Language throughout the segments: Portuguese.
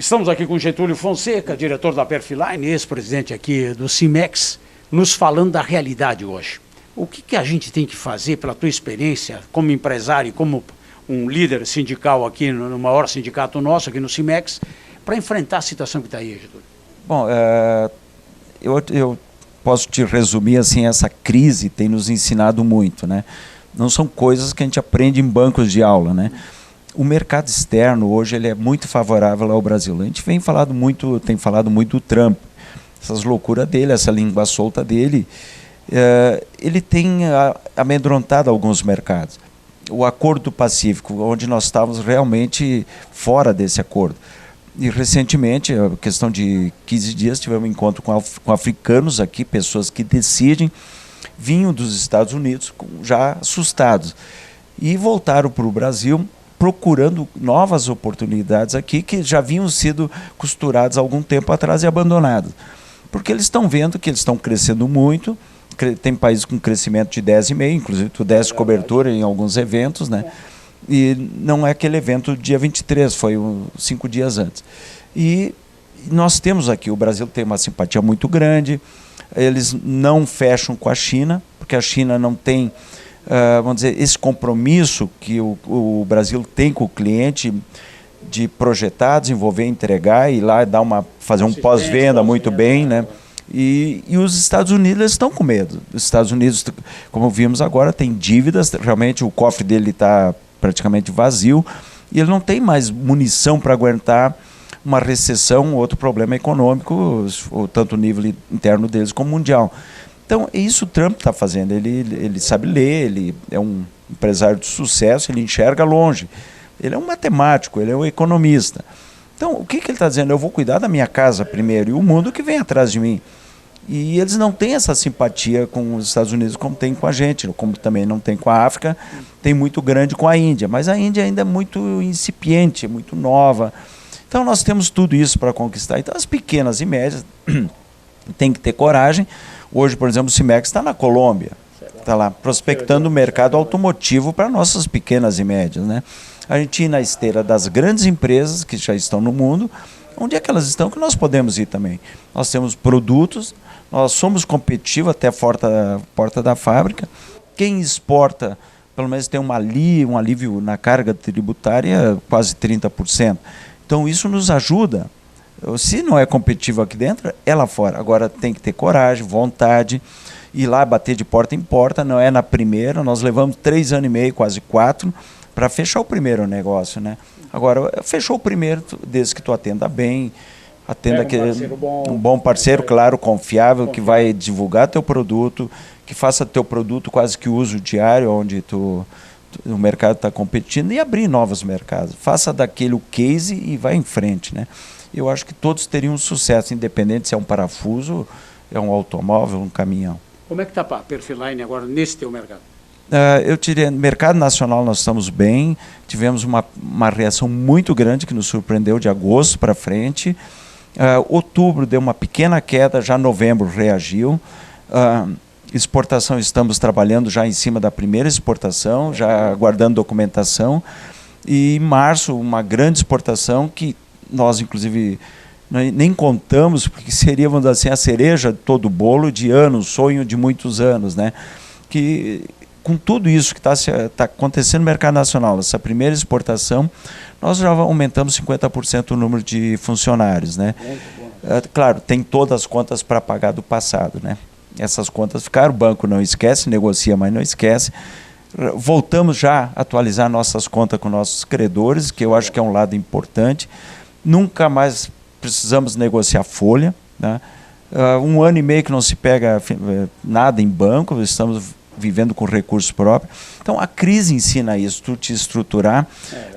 Estamos aqui com Getúlio Fonseca, diretor da Perfiline, ex-presidente aqui do Cimex, nos falando da realidade hoje. O que a gente tem que fazer, pela tua experiência como empresário e como um líder sindical aqui no maior sindicato nosso, aqui no Cimex, para enfrentar a situação que está aí, Getúlio? Bom, eu posso te resumir assim, essa crise tem nos ensinado muito, né? Não são coisas que a gente aprende em bancos de aula, né? O mercado externo hoje ele é muito favorável ao Brasil. A gente tem falado muito do Trump, essas loucuras dele, essa língua solta dele. Ele tem amedrontado alguns mercados. O Acordo do Pacífico, onde nós estávamos realmente fora desse acordo. E recentemente, a questão de 15 dias, tivemos um encontro com africanos aqui, pessoas que decidem, vinham dos Estados Unidos já assustados e voltaram para o Brasil procurando novas oportunidades aqui que já haviam sido costuradas há algum tempo atrás e abandonadas. Porque eles estão vendo que eles estão crescendo muito, tem países com crescimento de 10,5%, inclusive tu desse cobertura em alguns eventos, né? E não é aquele evento dia 23, foi 5 dias antes. E nós temos aqui, o Brasil tem uma simpatia muito grande, eles não fecham com a China, porque a China não tem, vamos dizer, esse compromisso que o Brasil tem com o cliente de projetar, desenvolver, entregar e lá fazer um pós-venda muito bem, né? E os Estados Unidos eles estão com medo. Os Estados Unidos, como vimos agora, tem dívidas, realmente o cofre dele está praticamente vazio e ele não tem mais munição para aguentar uma recessão, outro problema econômico, tanto o nível interno deles como mundial. Então, isso o Trump está fazendo. Ele sabe ler, ele é um empresário de sucesso, ele enxerga longe. Ele é um matemático, ele é um economista. Então, o que ele está dizendo? Eu vou cuidar da minha casa primeiro e o mundo que vem atrás de mim. E eles não têm essa simpatia com os Estados Unidos como tem com a gente, como também não tem com a África, tem muito grande com a Índia. Mas a Índia ainda é muito incipiente, muito nova. Então, nós temos tudo isso para conquistar. Então, as pequenas e médias têm que ter coragem. Hoje, por exemplo, o Cimex está na Colômbia, está lá prospectando o mercado automotivo para nossas pequenas e médias, né? A gente ir na esteira das grandes empresas que já estão no mundo, onde é que elas estão, que nós podemos ir também. Nós temos produtos, nós somos competitivos até a porta da fábrica. Quem exporta, pelo menos tem um alívio na carga tributária, quase 30%. Então isso nos ajuda. Se não é competitivo aqui dentro, é lá fora. Agora tem que ter coragem, vontade, ir lá bater de porta em porta, não é na primeira. Nós levamos 3 anos e meio, quase 4, para fechar o primeiro negócio, né? Agora, fechou o primeiro, desde que tu atenda bem, um bom parceiro, claro, confiável, que vai divulgar teu produto, que faça teu produto quase que uso diário, onde o mercado está competindo, e abrir novos mercados. Faça daquele o case e vai em frente, né? Eu acho que todos teriam sucesso, independente se é um parafuso, é um automóvel, um caminhão. Como é que está a Perfiline agora nesse teu mercado? Eu diria, no mercado nacional nós estamos bem, tivemos uma reação muito grande que nos surpreendeu de agosto para frente. Outubro deu uma pequena queda, já novembro reagiu. Exportação, estamos trabalhando já em cima da primeira exportação, já aguardando documentação. E em março, uma grande exportação que nós, inclusive, nem contamos, porque seria, vamos dizer assim, a cereja de todo o bolo de anos, sonho de muitos anos, né? Que com tudo isso que está acontecendo no mercado nacional, essa primeira exportação, nós já aumentamos 50% o número de funcionários, né? Claro, tem todas as contas para pagar do passado, né? Essas contas ficaram, o banco não esquece, negocia, mas não esquece. Voltamos já a atualizar nossas contas com nossos credores, que eu acho que é um lado importante. Nunca mais precisamos negociar folha, né? 1 ano e meio que não se pega nada em banco, estamos vivendo com recursos próprios. Então, a crise ensina isso, tu te estruturar.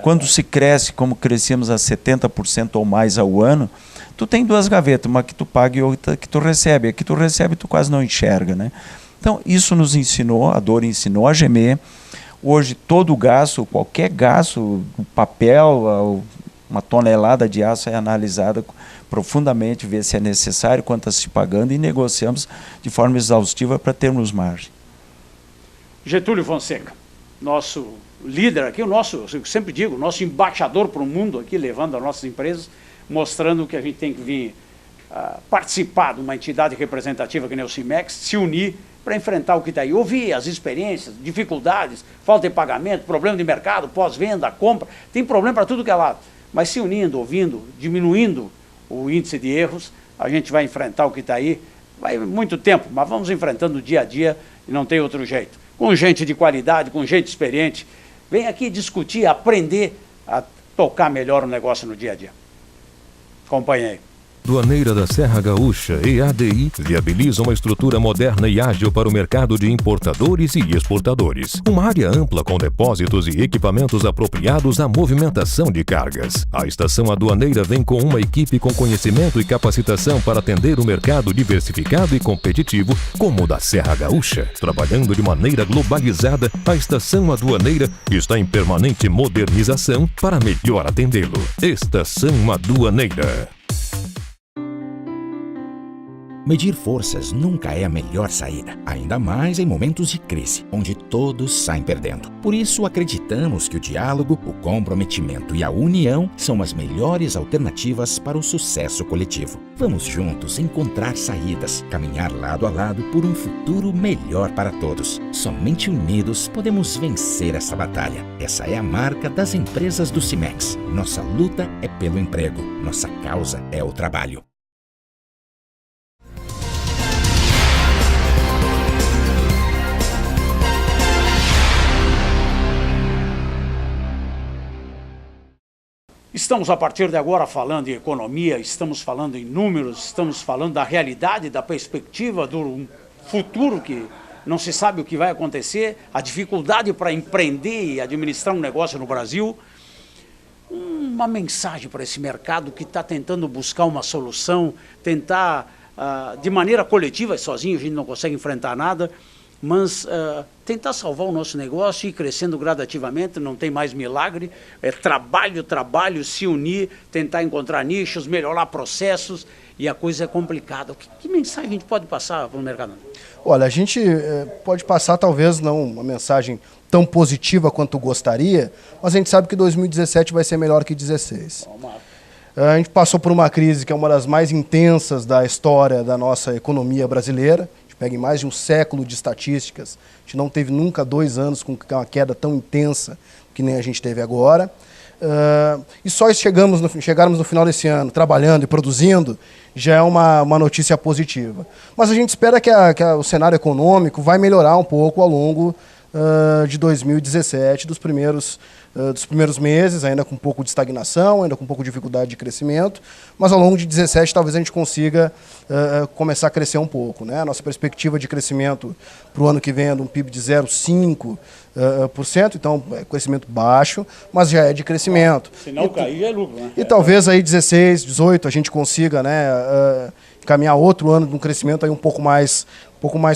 Quando se cresce, como crescemos a 70% ou mais ao ano, tu tem 2 gavetas, uma que tu paga e outra que tu recebe. A que tu recebe, tu quase não enxerga, né? Então, isso nos ensinou, a dor ensinou a gemer. Hoje, todo o gasto, qualquer gasto, o papel, uma tonelada de aço é analisada profundamente, ver se é necessário, quanto está se pagando, e negociamos de forma exaustiva para termos margem. Getúlio Fonseca, nosso líder aqui, eu sempre digo, nosso embaixador para o mundo aqui, levando as nossas empresas. mostrando que a gente tem que vir participar de uma entidade representativa que nem o CIMEX, se unir para enfrentar o que está aí, ouvir as experiências, dificuldades, falta de pagamento, problema de mercado, pós-venda, compra, tem problema para tudo que é lado. Mas se unindo, ouvindo, diminuindo o índice de erros, a gente vai enfrentar o que está aí. Vai muito tempo, mas vamos enfrentando dia a dia e não tem outro jeito. Com gente de qualidade, com gente experiente, vem aqui discutir, aprender a tocar melhor o negócio no dia a dia. Acompanhe aí. Aduaneira da Serra Gaúcha, EADI, viabiliza uma estrutura moderna e ágil para o mercado de importadores e exportadores. Uma área ampla com depósitos e equipamentos apropriados à movimentação de cargas. A estação aduaneira vem com uma equipe com conhecimento e capacitação para atender o mercado diversificado e competitivo como o da Serra Gaúcha. Trabalhando de maneira globalizada, a estação aduaneira está em permanente modernização para melhor atendê-lo. Estação Aduaneira. Medir forças nunca é a melhor saída, ainda mais em momentos de crise, onde todos saem perdendo. Por isso, acreditamos que o diálogo, o comprometimento e a união são as melhores alternativas para o sucesso coletivo. Vamos juntos encontrar saídas, caminhar lado a lado por um futuro melhor para todos. Somente unidos podemos vencer essa batalha. Essa é a marca das empresas do CIMEX. Nossa luta é pelo emprego, nossa causa é o trabalho. Estamos, a partir de agora, falando em economia, estamos falando em números, estamos falando da realidade, da perspectiva do futuro que não se sabe o que vai acontecer, a dificuldade para empreender e administrar um negócio no Brasil. Uma mensagem para esse mercado que está tentando buscar uma solução, tentar, de maneira coletiva, sozinho a gente não consegue enfrentar nada, mas tentar salvar o nosso negócio e ir crescendo gradativamente, não tem mais milagre, é trabalho, se unir, tentar encontrar nichos, melhorar processos, e a coisa é complicada. Que mensagem a gente pode passar para o mercado? Olha, a gente pode passar talvez não uma mensagem tão positiva quanto gostaria, mas a gente sabe que 2017 vai ser melhor que 2016. A gente passou por uma crise que é uma das mais intensas da história da nossa economia brasileira. Pega em mais de um século de estatísticas, a gente não teve nunca 2 anos com uma queda tão intensa que nem a gente teve agora. E só chegarmos no final desse ano trabalhando e produzindo, já é uma notícia positiva. Mas a gente espera que o cenário econômico vai melhorar um pouco ao longo de 2017, dos primeiros meses, ainda com um pouco de estagnação, ainda com um pouco de dificuldade de crescimento, mas ao longo de 2017 talvez a gente consiga começar a crescer um pouco, né? A nossa perspectiva de crescimento para o ano que vem é de um PIB de 0,5%, então é crescimento baixo, mas já é de crescimento. Se não cair, já é lucro, né? E talvez aí 16, 18 a gente consiga, né, caminhar outro ano de um crescimento aí um pouco mais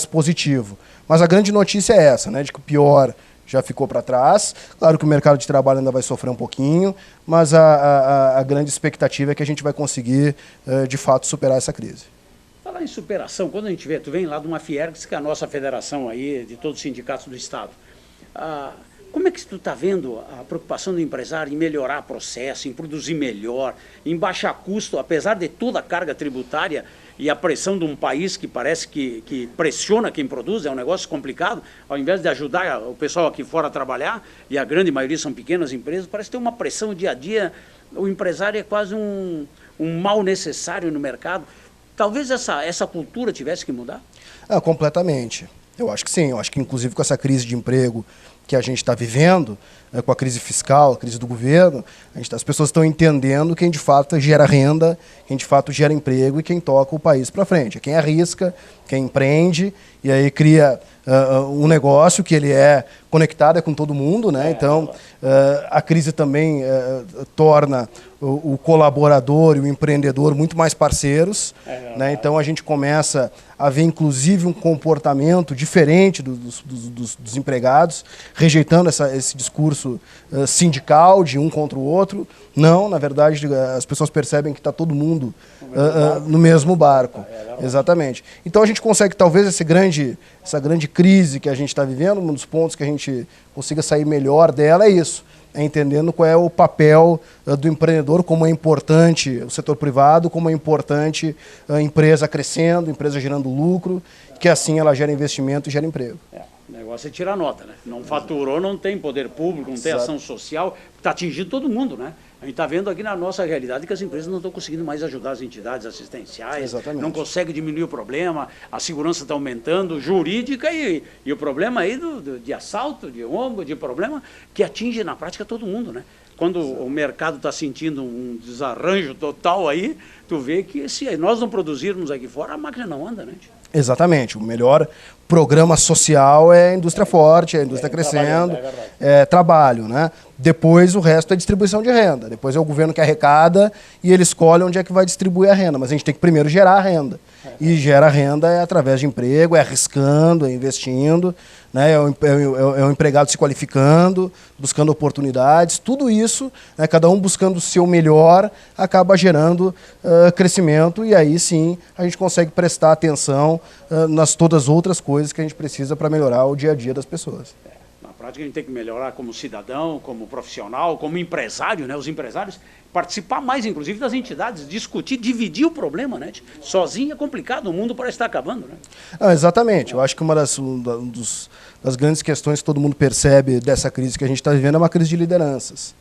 positivo. Mas a grande notícia é essa, né, de que o pior já ficou para trás. Claro que o mercado de trabalho ainda vai sofrer um pouquinho, mas a grande expectativa é que a gente vai conseguir, de fato, superar essa crise. Falar em superação, quando a gente vê, tu vem lá de uma Fiergs, que é a nossa federação aí, de todos os sindicatos do Estado. Como é que tu está vendo a preocupação do empresário em melhorar processo, em produzir melhor, em baixar custo, apesar de toda a carga tributária e a pressão de um país que parece que pressiona quem produz, é um negócio complicado, ao invés de ajudar o pessoal aqui fora a trabalhar, e a grande maioria são pequenas empresas, parece ter uma pressão dia a dia, o empresário é quase um mal necessário no mercado. Talvez essa cultura tivesse que mudar? Completamente. Eu acho que sim, eu acho que inclusive com essa crise de emprego que a gente está vivendo, com a crise fiscal, a crise do governo, as pessoas estão entendendo quem de fato gera renda, quem de fato gera emprego e quem toca o país para frente. É quem arrisca, quem empreende e aí cria um negócio que ele é conectado com todo mundo, né? Então, a crise também torna o colaborador e o empreendedor muito mais parceiros, né? Então a gente começa a ver inclusive um comportamento diferente dos empregados, rejeitando esse discurso sindical de um contra o outro. Não, na verdade, as pessoas percebem que está todo mundo no mesmo barco. Exatamente. Então a gente consegue, talvez, essa grande crise que a gente está vivendo, um dos pontos que a gente consiga sair melhor dela é isso. entendendo qual é o papel do empreendedor, como é importante o setor privado, como é importante a empresa crescendo, a empresa gerando lucro, que assim ela gera investimento e gera emprego. O negócio é tirar nota, né? Não faturou, não tem poder público, não tem ação social, está atingindo todo mundo, né? A gente está vendo aqui na nossa realidade que as empresas não estão conseguindo mais ajudar as entidades assistenciais, Exatamente. não conseguem diminuir o problema, a segurança está aumentando, jurídica e o problema aí de assalto, de roubo, de problema que atinge na prática todo mundo, né? Quando o mercado está sentindo um desarranjo total aí, tu vê que se nós não produzirmos aqui fora, a máquina não anda, né? Exatamente. O melhor programa social é a indústria forte, é a indústria crescendo, é trabalho, né? Depois o resto é distribuição de renda. Depois é o governo que arrecada e ele escolhe onde é que vai distribuir a renda. Mas a gente tem que primeiro gerar a renda. E gera a renda através de emprego, é arriscando, é investindo, né? É o empregado se qualificando, buscando oportunidades. Tudo isso, né, cada um buscando o seu melhor, acaba gerando crescimento e aí sim a gente consegue prestar atenção nas todas as outras coisas que a gente precisa para melhorar o dia a dia das pessoas. Na prática, a gente tem que melhorar como cidadão, como profissional, como empresário, né? Os empresários participar mais, inclusive, das entidades, discutir, dividir o problema, né? Sozinho é complicado, o mundo parece estar acabando, né? Exatamente. Eu acho que uma das grandes questões que todo mundo percebe dessa crise que a gente está vivendo é uma crise de lideranças.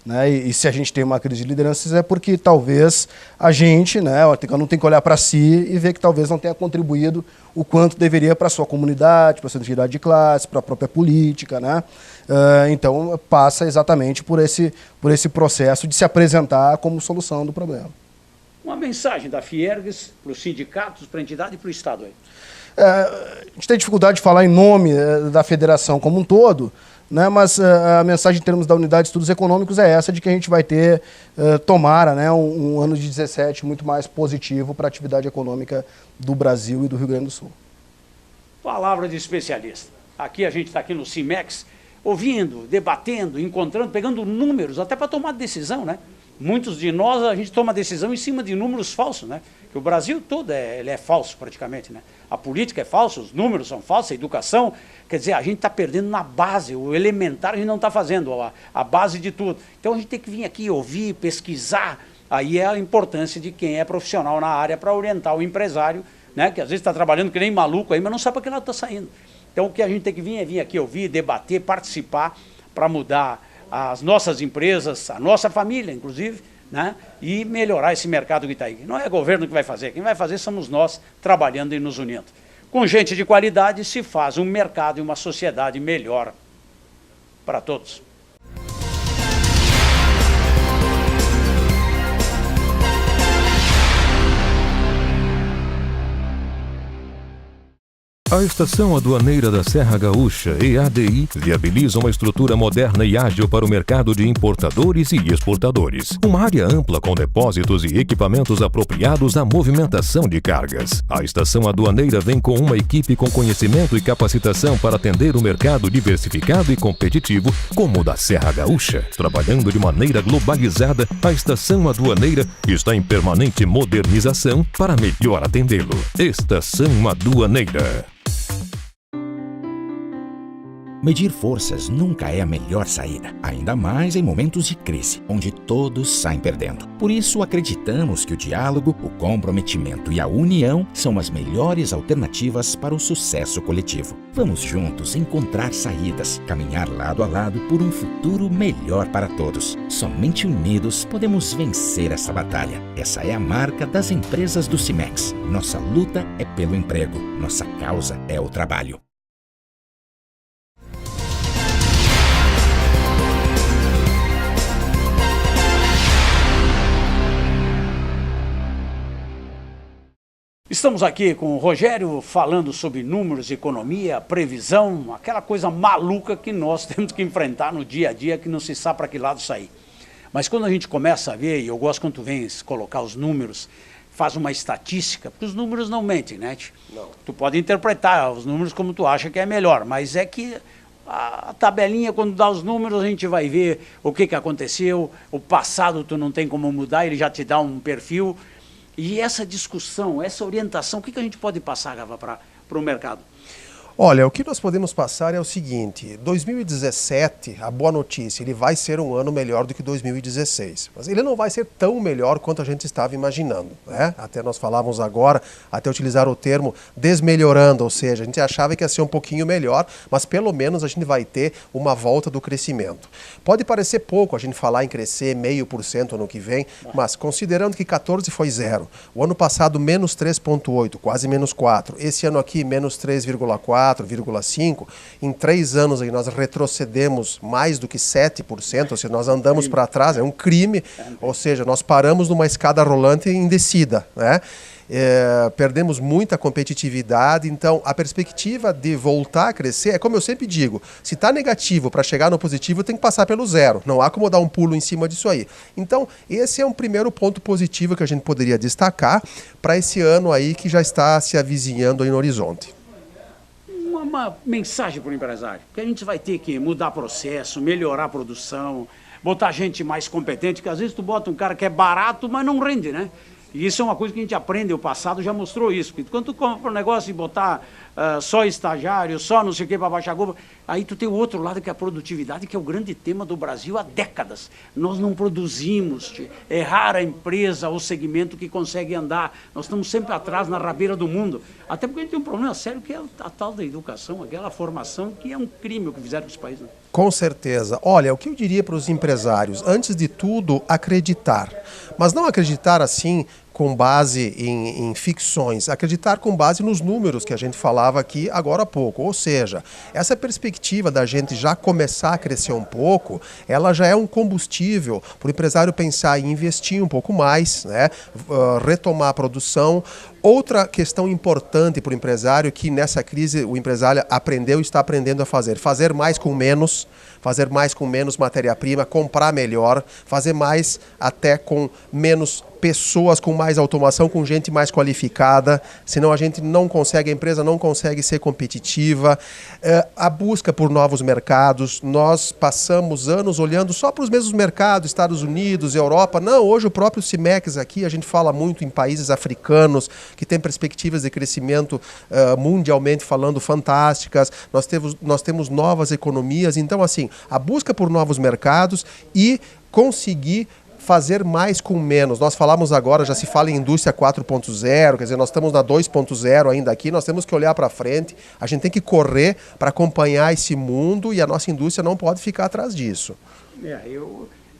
Né? E se a gente tem uma crise de lideranças é porque talvez a gente, né, não tem que olhar para si e ver que talvez não tenha contribuído o quanto deveria para a sua comunidade, para a sua identidade de classe, para a própria política. Né? Então passa exatamente por esse processo de se apresentar como solução do problema. Uma mensagem da Fiergs para os sindicatos, para a entidade e para o Estado aí. A gente tem dificuldade de falar em nome da federação como um todo, né, mas a mensagem em termos da unidade de estudos econômicos é essa, de que a gente vai ter, tomara, né, um ano de 17 muito mais positivo para a atividade econômica do Brasil e do Rio Grande do Sul. Palavra de especialista. Aqui a gente está aqui no CIMEX, ouvindo, debatendo, encontrando, pegando números, até para tomar decisão, né? Muitos de nós, a gente toma decisão em cima de números falsos, né? Que o Brasil todo ele é falso praticamente, né? A política é falsa, os números são falsos, a educação, quer dizer, a gente está perdendo na base, o elementar a gente não está fazendo, a base de tudo. Então a gente tem que vir aqui ouvir, pesquisar, aí é a importância de quem é profissional na área para orientar o empresário, né? Que às vezes está trabalhando que nem maluco aí, mas não sabe para que lado está saindo. Então o que a gente tem que vir é vir aqui ouvir, debater, participar para mudar as nossas empresas, a nossa família, inclusive, né? E melhorar esse mercado que está aí. Não é o governo que vai fazer, quem vai fazer somos nós, trabalhando e nos unindo. Com gente de qualidade se faz um mercado e uma sociedade melhor para todos. A Estação Aduaneira da Serra Gaúcha, EADI, viabiliza uma estrutura moderna e ágil para o mercado de importadores e exportadores. Uma área ampla com depósitos e equipamentos apropriados à movimentação de cargas. A Estação Aduaneira vem com uma equipe com conhecimento e capacitação para atender o mercado diversificado e competitivo, como o da Serra Gaúcha. Trabalhando de maneira globalizada, a Estação Aduaneira está em permanente modernização para melhor atendê-lo. Estação Aduaneira. Medir forças nunca é a melhor saída, ainda mais em momentos de crise, onde todos saem perdendo. Por isso, acreditamos que o diálogo, o comprometimento e a união são as melhores alternativas para o sucesso coletivo. Vamos juntos encontrar saídas, caminhar lado a lado por um futuro melhor para todos. Somente unidos podemos vencer essa batalha. Essa é a marca das empresas do CIMEX. Nossa luta é pelo emprego, nossa causa é o trabalho. Estamos aqui com o Rogério falando sobre números, economia, previsão, aquela coisa maluca que nós temos que enfrentar no dia a dia, que não se sabe para que lado sair. Mas quando a gente começa a ver, e eu gosto quando tu vens colocar os números, faz uma estatística, porque os números não mentem, né? Não. Tu pode interpretar os números como tu acha que é melhor, mas é que a tabelinha, quando dá os números, a gente vai ver o que aconteceu, o passado tu não tem como mudar, ele já te dá um perfil. E essa discussão, essa orientação, o que a gente pode passar, Gava, para o mercado? Olha, o que nós podemos passar é o seguinte: 2017, a boa notícia, ele vai ser um ano melhor do que 2016. Mas ele não vai ser tão melhor quanto a gente estava imaginando, né? Até nós falávamos agora, até utilizar o termo desmelhorando, ou seja, a gente achava que ia ser um pouquinho melhor, mas pelo menos a gente vai ter uma volta do crescimento. Pode parecer pouco a gente falar em crescer 0,5% ano que vem, mas considerando que 14 foi zero, o ano passado menos 3,8, quase menos 4, esse ano aqui menos 3,4, 4,5%, em 3 anos aí nós retrocedemos mais do que 7%, ou seja, nós andamos para trás, é um crime, ou seja, nós paramos numa escada rolante em descida, né? Perdemos muita competitividade, então a perspectiva de voltar a crescer é como eu sempre digo, se está negativo para chegar no positivo tem que passar pelo zero, não há como dar um pulo em cima disso aí. Então esse é um primeiro ponto positivo que a gente poderia destacar para esse ano aí que já está se avizinhando aí no horizonte. Uma mensagem para o empresário, que a gente vai ter que mudar processo, melhorar a produção, botar gente mais competente, que às vezes tu bota um cara que é barato, mas não rende, né? E isso é uma coisa que a gente aprende, o passado já mostrou isso, que quando tu compra um negócio e botar só estagiário, só não sei o que para baixar a goma, aí tu tem o outro lado que é a produtividade, que é o grande tema do Brasil há décadas. Nós não produzimos, é rara a empresa ou segmento que consegue andar, nós estamos sempre atrás, na rabeira do mundo, até porque a gente tem um problema sério que é a tal da educação, aquela formação que é um crime o que fizeram com esse país, né? Com certeza. Olha, o que eu diria para os empresários, antes de tudo, acreditar. Mas não acreditar assim com base em ficções, acreditar com base nos números que a gente falava aqui agora há pouco. Ou seja, essa perspectiva da gente já começar a crescer um pouco, ela já é um combustível para o empresário pensar em investir um pouco mais, né? Retomar a produção. Outra questão importante para o empresário que nessa crise o empresário aprendeu e está aprendendo a fazer mais com menos matéria-prima, comprar melhor, fazer mais até com menos pessoas, com mais automação, com gente mais qualificada, senão a gente não consegue, a empresa não consegue ser competitiva. A busca por novos mercados, nós passamos anos olhando só para os mesmos mercados, Estados Unidos, Europa, não, hoje o próprio CIMEX aqui, a gente fala muito em países africanos, que têm perspectivas de crescimento mundialmente falando fantásticas, nós temos novas economias, então assim, a busca por novos mercados e conseguir fazer mais com menos. Nós falamos agora, já se fala em indústria 4.0, quer dizer, nós estamos na 2.0 ainda aqui, nós temos que olhar para frente, a gente tem que correr para acompanhar esse mundo e a nossa indústria não pode ficar atrás disso.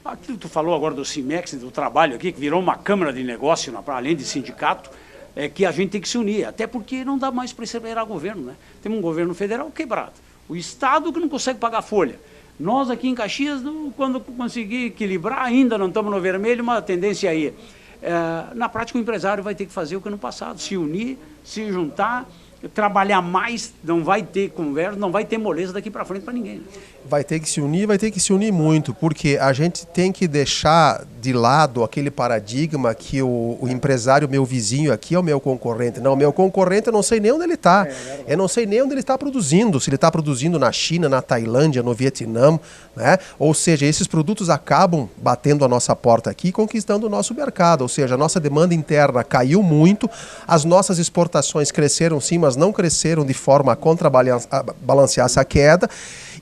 Aquilo que tu falou agora do CIMEX, do trabalho aqui, que virou uma câmara de negócio, além de sindicato, é que a gente tem que se unir, até porque não dá mais para esperar governo, né? Temos um governo federal quebrado, o Estado que não consegue pagar folha. Nós aqui em Caxias, quando conseguir equilibrar, ainda não estamos no vermelho, uma tendência aí. Na prática, o empresário vai ter que fazer o que no passado, se unir, se juntar, trabalhar mais, não vai ter conversa, não vai ter moleza daqui para frente para ninguém. Vai ter que se unir muito, porque a gente tem que deixar de lado aquele paradigma que o empresário, meu vizinho aqui é o meu concorrente. Não, meu concorrente eu não sei nem onde ele está. Eu não sei nem onde ele está produzindo, se ele está produzindo na China, na Tailândia, no Vietnã, né? Ou seja, esses produtos acabam batendo a nossa porta aqui e conquistando o nosso mercado. Ou seja, a nossa demanda interna caiu muito, as nossas exportações cresceram sim, mas não cresceram de forma a contrabalancear essa queda.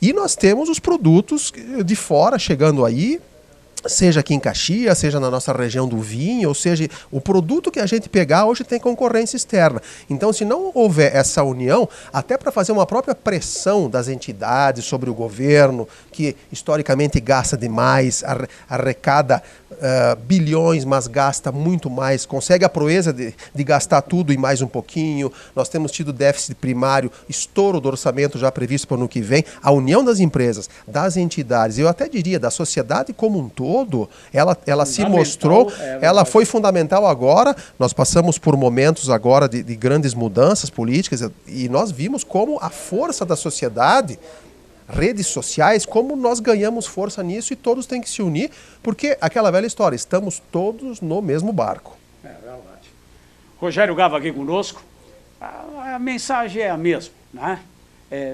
E nós temos os produtos de fora chegando aí, seja aqui em Caxias, seja na nossa região do vinho, ou seja, o produto que a gente pegar hoje tem concorrência externa. Então, se não houver essa união, até para fazer uma própria pressão das entidades sobre o governo, que historicamente gasta demais, arrecada bilhões, mas gasta muito mais, consegue a proeza de gastar tudo e mais um pouquinho. Nós temos tido déficit primário, estouro do orçamento já previsto para o ano que vem. A união das empresas, das entidades, eu até diria da sociedade como um todo, ela se mostrou, ela foi fundamental agora. Nós passamos por momentos agora de grandes mudanças políticas e nós vimos como a força da sociedade, redes sociais, como nós ganhamos força nisso e todos têm que se unir, porque aquela velha história, estamos todos no mesmo barco. É verdade. Rogério Gava aqui conosco, a mensagem é a mesma, né?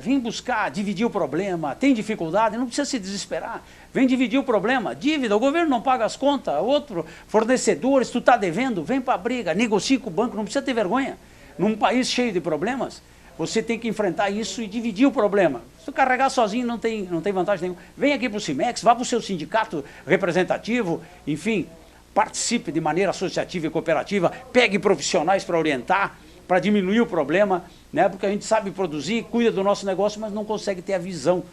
Vem buscar, dividir o problema, tem dificuldade, não precisa se desesperar, vem dividir o problema, dívida, o governo não paga as contas, outro fornecedor, se tu está devendo, vem para a briga, negocia com o banco, não precisa ter vergonha. Num país cheio de problemas, Você tem que enfrentar isso e dividir o problema. Se tu carregar sozinho não tem vantagem nenhuma. Vem aqui para o CIMEX, vá para o seu sindicato representativo, enfim, participe de maneira associativa e cooperativa, pegue profissionais para orientar, para diminuir o problema, né? Porque a gente sabe produzir, cuida do nosso negócio, mas não consegue ter a visão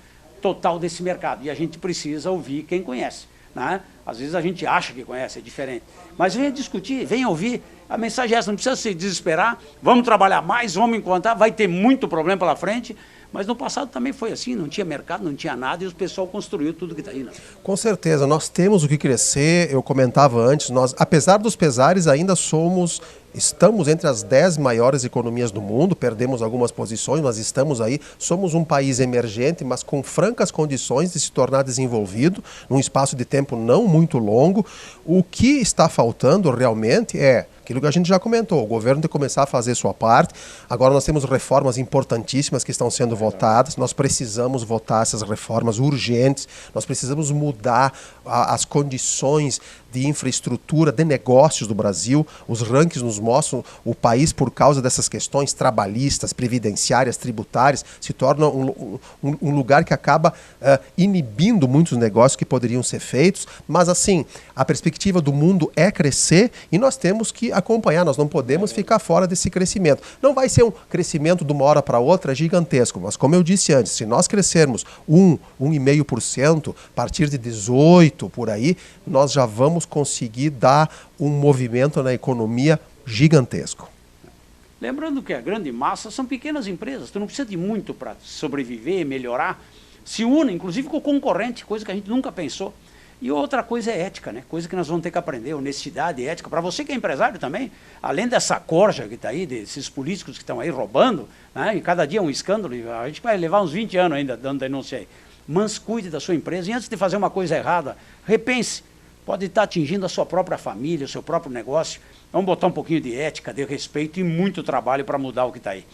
total desse mercado. E a gente precisa ouvir quem conhece, né? Às vezes a gente acha que conhece, é diferente. Mas venha discutir, venha ouvir. A mensagem é essa, não precisa se desesperar, vamos trabalhar mais, vamos encontrar, vai ter muito problema pela frente, mas no passado também foi assim, não tinha mercado, não tinha nada e o pessoal construiu tudo que está aí. Né? Com certeza, nós temos o que crescer, eu comentava antes, nós, apesar dos pesares, ainda estamos entre as 10 maiores economias do mundo, perdemos algumas posições, mas estamos aí, somos um país emergente, mas com francas condições de se tornar desenvolvido, num espaço de tempo não muito longo. O que está faltando realmente é aquilo que a gente já comentou, o governo tem que começar a fazer sua parte. Agora nós temos reformas importantíssimas que estão sendo votadas, nós precisamos votar essas reformas urgentes, nós precisamos mudar as condições de infraestrutura, de negócios do Brasil. Os rankings nos mostram o país, por causa dessas questões trabalhistas, previdenciárias, tributárias, se torna um lugar que acaba inibindo muitos negócios que poderiam ser feitos. Mas assim, a perspectiva do mundo é crescer e nós temos que acompanhar, nós não podemos ficar fora desse crescimento. Não vai ser um crescimento de uma hora para outra gigantesco, mas como eu disse antes, se nós crescermos 1,5%, a partir de 18% por aí, nós já vamos conseguir dar um movimento na economia gigantesco. Lembrando que a grande massa são pequenas empresas, tu não precisa de muito para sobreviver, melhorar, se une, inclusive com o concorrente, coisa que a gente nunca pensou. E outra coisa é ética, né? Coisa que nós vamos ter que aprender, honestidade, ética. Para você que é empresário também, além dessa corja que está aí, desses políticos que estão aí roubando, né? E cada dia é um escândalo, a gente vai levar uns 20 anos ainda dando denúncia aí. Mas cuide da sua empresa e antes de fazer uma coisa errada, repense. Pode estar atingindo a sua própria família, o seu próprio negócio. Vamos botar um pouquinho de ética, de respeito e muito trabalho para mudar o que está aí.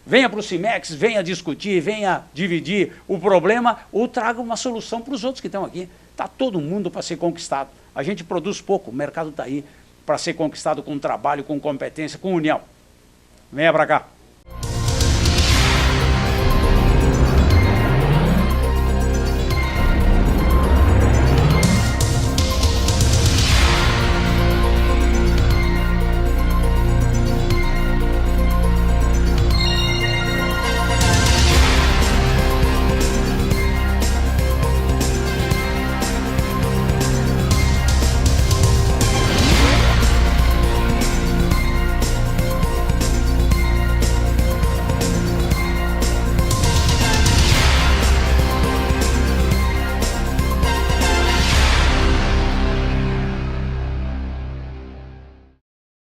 Venha para o CIMEX, venha discutir, venha dividir o problema ou traga uma solução para os outros que estão aqui. Está todo mundo para ser conquistado. A gente produz pouco, o mercado está aí para ser conquistado com trabalho, com competência, com união. Venha para cá.